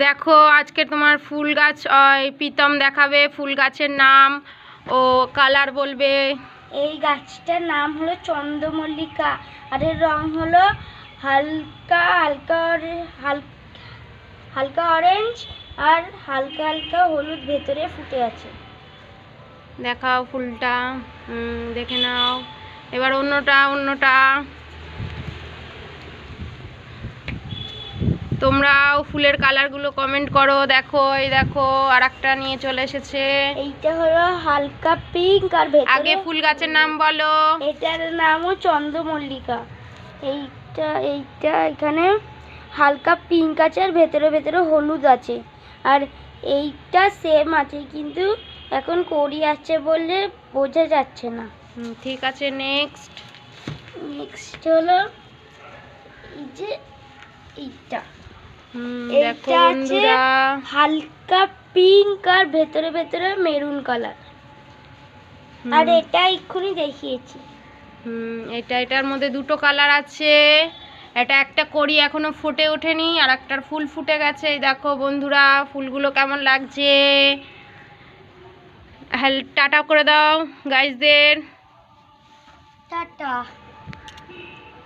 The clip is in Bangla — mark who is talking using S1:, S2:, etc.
S1: দেখো আজকে তোমার ফুল গাছ প্রীতম দেখাবে ফুল গাছের নাম ও কালার বলবে।
S2: এই গাছটার নাম হলো চন্দ্রমল্লিকা আর এর রং হলো হালকা হালকা হালকা অরেঞ্জ আর হালকা হালকা হলুদ, ভেতরে ফুটে আছে।
S1: দেখাও ফুলটা, দেখে নাও। এবার অন্যটা তোমরাও ফুলের কালারগুলো কমেন্ট করো। দেখো এই দেখো আর একটা নিয়ে চলে এসেছে।
S2: এইটা হলো হালকা পিঙ্ক আর ভেতরে।
S1: আগে ফুল গাছের নাম বলো।
S2: এটার নামও চন্দ্রমল্লিকা। এইটা এখানে হালকা পিঙ্ক আছে আর ভেতরে ভেতরে হলুদ আছে। আর এইটা সেম আছে কিন্তু এখন কড়ি আছে বলে বোঝা যাচ্ছে না।
S1: ঠিক আছে, নেক্সট
S2: হলো এই যে এইটা।
S1: দেখো বন্ধুরা,
S2: হালকা পিঙ্ক আর ভেতরে ভেতরে মেরুন কালার। আর এটা এক্ষুনি দেখিয়েছি।
S1: এটার মধ্যে দুটো কালার আছে। এটা একটা কড়ি এখনো ফুটে ওঠেনি আর একটার ফুল ফুটে গেছে। এই দেখো বন্ধুরা ফুলগুলো কেমন লাগছে। টাটা করে দাও গাইজদের।
S2: টাটা।